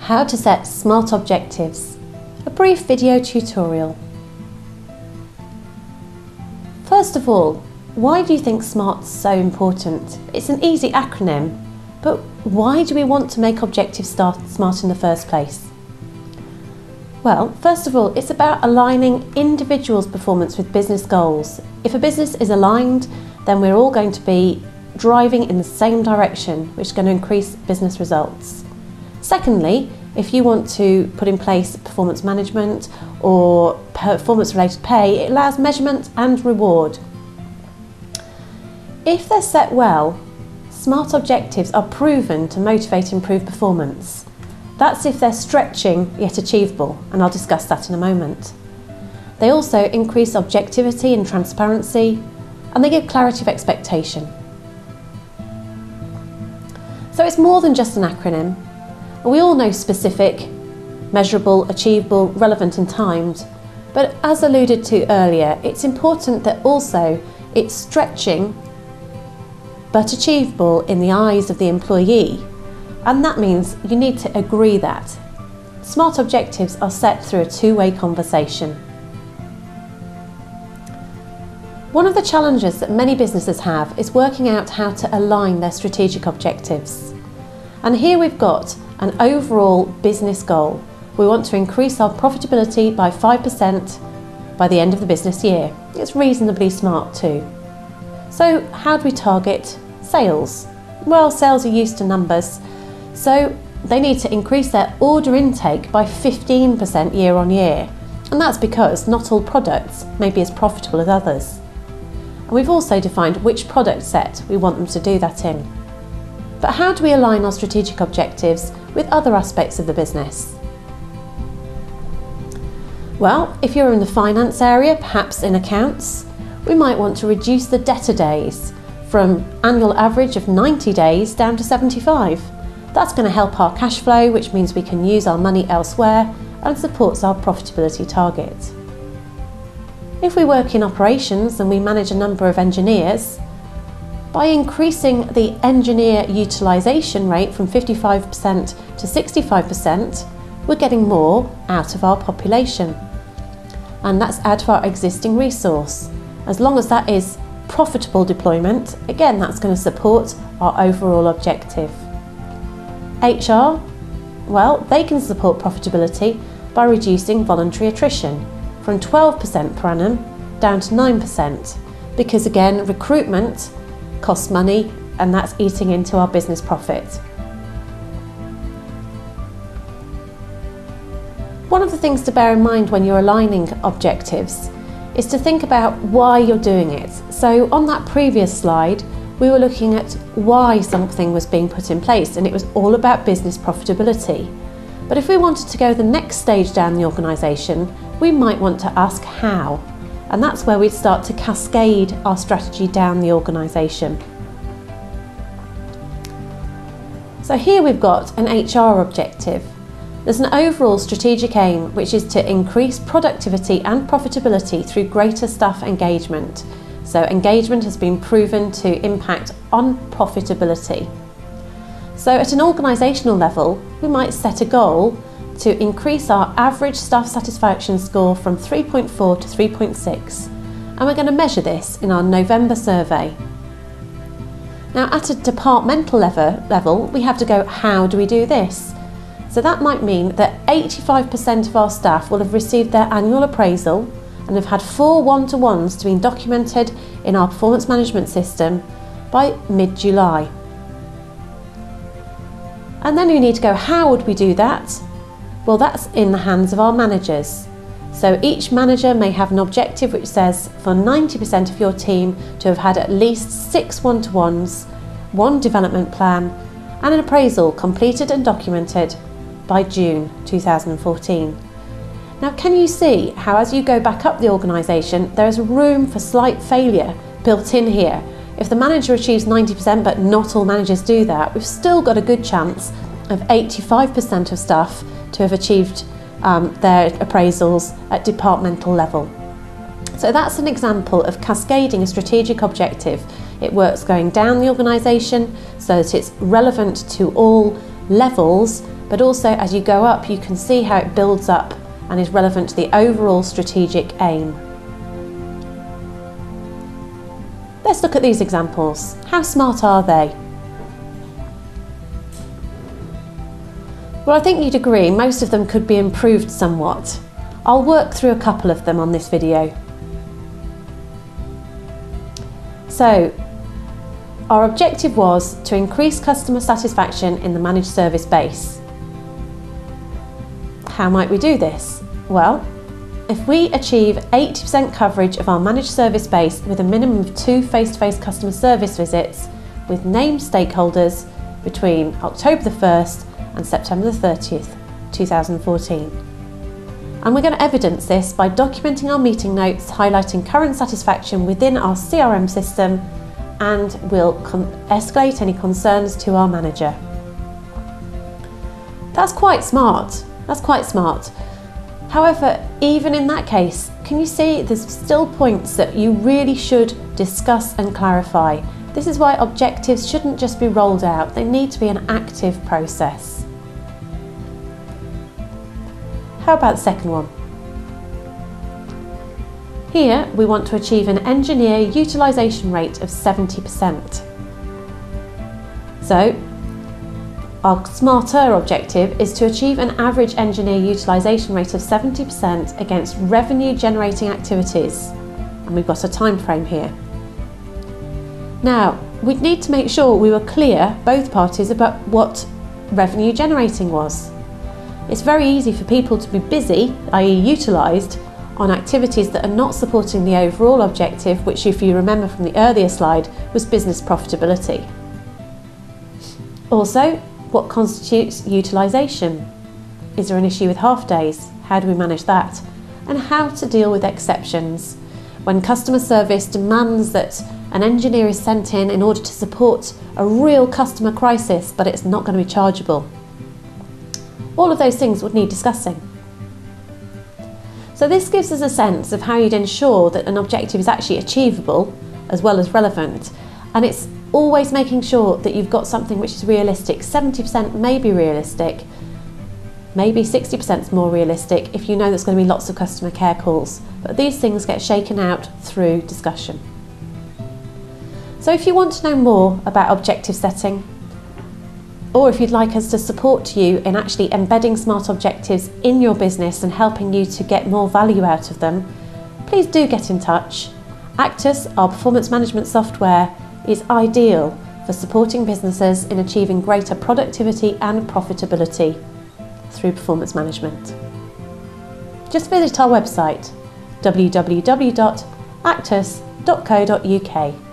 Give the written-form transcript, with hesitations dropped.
How to set SMART objectives. A brief video tutorial. First of all, why do you think SMART's so important? It's an easy acronym, but why do we want to make objectives SMART in the first place? Well, first of all, it's about aligning individuals' performance with business goals. If a business is aligned, then we're all going to be driving in the same direction, which is going to increase business results. Secondly, if you want to put in place performance management or performance-related pay, it allows measurement and reward. If they're set well, SMART objectives are proven to motivate and improve performance. That's if they're stretching yet achievable, and I'll discuss that in a moment. They also increase objectivity and transparency, and they give clarity of expectation. So it's more than just an acronym. We all know specific, measurable, achievable, relevant and timed, but as alluded to earlier, it's important that also it's stretching but achievable in the eyes of the employee, and that means you need to agree that. SMART objectives are set through a two-way conversation. One of the challenges that many businesses have is working out how to align their strategic objectives. And here we've got an overall business goal. We want to increase our profitability by 5% by the end of the business year. It's reasonably smart too. So how do we target sales? Well, sales are used to numbers, so they need to increase their order intake by 15% year on year. And that's because not all products may be as profitable as others. And we've also defined which product set we want them to do that in. But how do we align our strategic objectives with other aspects of the business? Well, if you're in the finance area, perhaps in accounts, we might want to reduce the debtor days from annual average of 90 days down to 75. That's going to help our cash flow, which means we can use our money elsewhere and supports our profitability target. If we work in operations and we manage a number of engineers, by increasing the engineer utilisation rate from 55% to 65%, we're getting more out of our population. And that's out of our existing resource. As long as that is profitable deployment, again, that's going to support our overall objective. HR, well, they can support profitability by reducing voluntary attrition from 12% per annum down to 9%, because again, recruitment costs money and that's eating into our business profit. One of the things to bear in mind when you're aligning objectives is to think about why you're doing it. So on that previous slide, we were looking at why something was being put in place, and it was all about business profitability. But if we wanted to go the next stage down the organisation, we might want to ask how. And that's where we'd start to cascade our strategy down the organisation. So here we've got an HR objective. There's an overall strategic aim, which is to increase productivity and profitability through greater staff engagement. So engagement has been proven to impact on profitability. So at an organisational level, we might set a goal to increase our average staff satisfaction score from 3.4 to 3.6, and we're going to measure this in our November survey. Now at a departmental level, we have to go, how do we do this? So that might mean that 85% of our staff will have received their annual appraisal and have had 4 one-to-ones to be documented in our performance management system by mid-July. And then we need to go, how would we do that? Well, that's in the hands of our managers. So each manager may have an objective which says for 90% of your team to have had at least 6 one-to-ones, 1 development plan and an appraisal completed and documented by June 2014. Now, can you see how as you go back up the organisation, there is room for slight failure built in here? If the manager achieves 90%, but not all managers do that, we've still got a good chance of 85% of staff to have achieved their appraisals at departmental level. So that's an example of cascading a strategic objective. It works going down the organisation so that it's relevant to all levels, but also as you go up, you can see how it builds up and is relevant to the overall strategic aim. Let's look at these examples. How smart are they? Well, I think you'd agree most of them could be improved somewhat. I'll work through a couple of them on this video. So, our objective was to increase customer satisfaction in the managed service base. How might we do this? Well, if we achieve 80% coverage of our managed service base with a minimum of 2 face-to-face customer service visits with named stakeholders between October the 1st and September the 30th, 2014. And we're going to evidence this by documenting our meeting notes, highlighting current satisfaction within our CRM system, and we'll escalate any concerns to our manager. That's quite smart. That's quite smart. However, even in that case, can you see there's still points that you really should discuss and clarify? This is why objectives shouldn't just be rolled out, they need to be an active process. How about the second one? Here we want to achieve an engineer utilisation rate of 70%. So, our smarter objective is to achieve an average engineer utilisation rate of 70% against revenue generating activities, and we've got a time frame here. Now, we'd need to make sure we were clear, both parties, about what revenue generating was. It's very easy for people to be busy, i.e. utilised, on activities that are not supporting the overall objective, which, if you remember from the earlier slide, was business profitability. Also, what constitutes utilisation? Is there an issue with half days? How do we manage that? And how to deal with exceptions when customer service demands that an engineer is sent in order to support a real customer crisis, but it's not going to be chargeable. All of those things would need discussing. So this gives us a sense of how you'd ensure that an objective is actually achievable as well as relevant, and it's always making sure that you've got something which is realistic. 70% may be realistic, maybe 60% is more realistic if you know there's going to be lots of customer care calls, but these things get shaken out through discussion. So if you want to know more about objective setting, or if you'd like us to support you in actually embedding smart objectives in your business and helping you to get more value out of them, please do get in touch. Actus, our performance management software, is ideal for supporting businesses in achieving greater productivity and profitability through performance management. Just visit our website www.actus.co.uk.